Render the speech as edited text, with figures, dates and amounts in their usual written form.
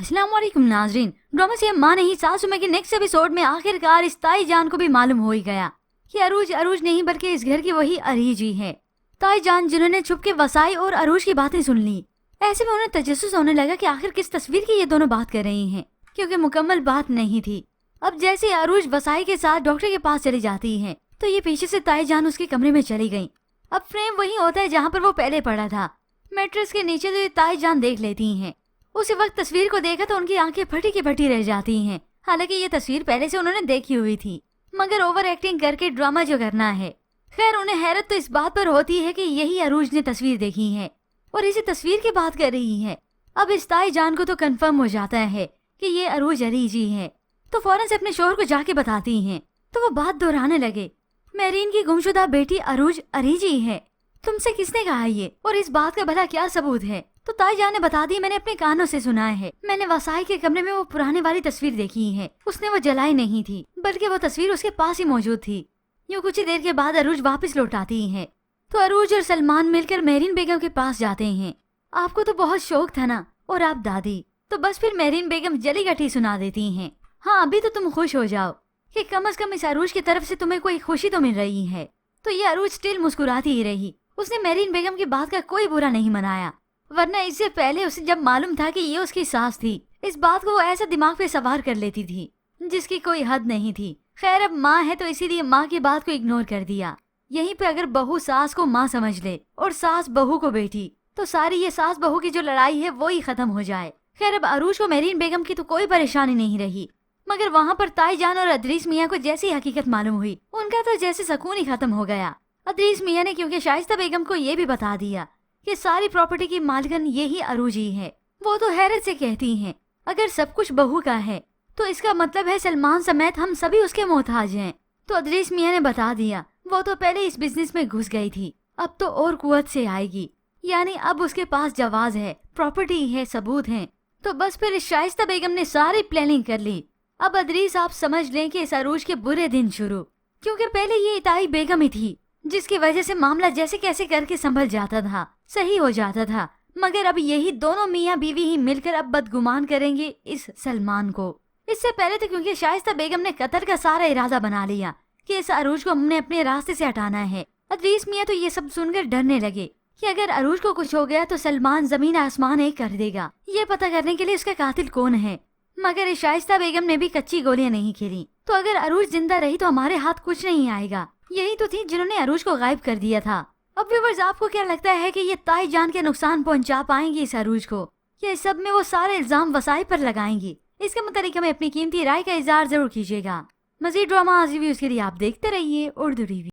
अस्सलाम वालेकुम नाजरीन। ड्रामा से माँ नहीं सासू में के नेक्स्ट एपिसोड में आखिरकार इस ताई जान को भी मालूम हो ही गया कि अरूज नहीं बल्कि इस घर की वही अरीज ही है। ताई जान जिन्होंने छुप के वसाई और अरूज की बातें सुन ली, ऐसे में उन्हें तजस्सुस होने लगा कि आखिर किस तस्वीर की ये दोनों बात कर रही हैं, क्योंकि मुकम्मल बात नहीं थी। अब जैसे अरूज वसाई के साथ डॉक्टर के पास चली जाती है तो ये पीछे से ताई जान उसके कमरे में चली गई। अब फ्रेम वही होता है जहाँ पर वो पहले पड़ा था, मैट्रेस के नीचे। तो ये ताई जान देख लेती हैं। उसी वक्त तस्वीर को देखा तो उनकी आंखें फटी की फटी रह जाती हैं। हालांकि ये तस्वीर पहले से उन्होंने देखी हुई थी, मगर ओवर एक्टिंग करके ड्रामा जो करना है। खैर उन्हें हैरत तो इस बात पर होती है कि यही अरूज ने तस्वीर देखी है और इसी तस्वीर की बात कर रही है। अब इस ताई जान को तो कंफर्म हो जाता है कि ये अरूज अरीज ही है, तो फौरन से अपने शोहर को जाके बताती हैं। तो वो बात दोहराने लगे, मेरीन की गुमशुदा बेटी अरूज अरीज ही है। तुमसे किसने कहा ये, और इस बात का भला क्या सबूत है? तो ताई जान ने बता दी, मैंने अपने कानों से सुना है। मैंने वसाई के कमरे में वो पुराने वाली तस्वीर देखी है। उसने वो जलाई नहीं थी, बल्कि वो तस्वीर उसके पास ही मौजूद थी। यूँ कुछ ही देर के बाद अरूज वापस लौट आती है तो अरूज और सलमान मिलकर मेरीन बेगम के पास जाते हैं। आपको तो बहुत शौक था ना, और आप दादी, तो बस फिर मेरीन बेगम जली घटी सुना देती हैं। हाँ अभी तो तुम खुश हो जाओ कि कम से कम इस अरूज की तरफ से तुम्हें कोई खुशी तो मिल रही है। तो ये अरूज स्टिल मुस्कुराती ही रही। उसने मेरीन बेगम की बात का कोई बुरा नहीं मनाया, वरना इससे पहले उसे जब मालूम था कि ये उसकी सास थी, इस बात को वो ऐसा दिमाग पे सवार कर लेती थी जिसकी कोई हद नहीं थी। खैर अब माँ है तो इसीलिए माँ की बात को इग्नोर कर दिया। यहीं पे अगर बहू सास को माँ समझ ले और सास बहू को बेटी, तो सारी ये सास बहू की जो लड़ाई है वो ही खत्म हो जाए। खैर अब अरूज को मेरीन बेगम की तो कोई परेशानी नहीं रही, मगर वहाँ पर ताई जान और अदरीस मियाँ को जैसी हकीकत मालूम हुई, उनका तो जैसे सुकून ही खत्म हो गया। अदरीस मियाँ ने क्योंकि शाइस्ता बेगम को ये भी बता दिया कि सारी प्रॉपर्टी की मालिकन यही अरूज ही है, वो तो हैरत से कहती हैं, अगर सब कुछ बहू का है तो इसका मतलब है सलमान समेत हम सभी उसके मोहताज हैं। तो अदरीस मियाँ ने बता दिया, वो तो पहले इस बिजनेस में घुस गई थी, अब तो और कुव्वत से आएगी। यानी अब उसके पास जवाज है, प्रॉपर्टी है, सबूत है। तो बस फिर इस शाइस्ता बेगम ने सारी प्लानिंग कर ली। अब अदरीस आप समझ लें कि इस अरूज के बुरे दिन शुरू, क्योंकि पहले ये इताई बेगम ही थी जिसकी वजह से मामला जैसे कैसे करके संभल जाता था, सही हो जाता था। मगर अब यही दोनों मियाँ बीवी ही मिलकर अब बदगुमान करेंगे इस सलमान को। इससे पहले तो क्योंकि शाइस्ता बेगम ने कत्ल का सारा इरादा बना लिया कि इस अरूज को हमने अपने रास्ते से हटाना है। अदरीस मियाँ तो ये सब सुनकर डरने लगे कि अगर अरूज को कुछ हो गया तो सलमान जमीन आसमान एक कर देगा, ये पता करने के लिए उसका कातिल कौन है। मगर इस शाइस्ता बेगम ने भी कच्ची गोलियां नहीं खेली, तो अगर अरूज जिंदा रही तो हमारे हाथ कुछ नहीं आएगा। यही तो थी जिन्होंने अरूज को गायब कर दिया था। अब व्यूअर्स आपको क्या लगता है कि ये ताई जान के नुकसान पहुंचा पाएंगी इस अरूज को, या इस सब में वो सारे इल्जाम वसाई पर लगाएंगी? इसके मुताबिक हमें अपनी कीमती राय का इज़हार जरूर कीजिएगा। मज़ीद ड्रामा रिव्यूज के लिए आप देखते रहिए उर्दू रिव्यू।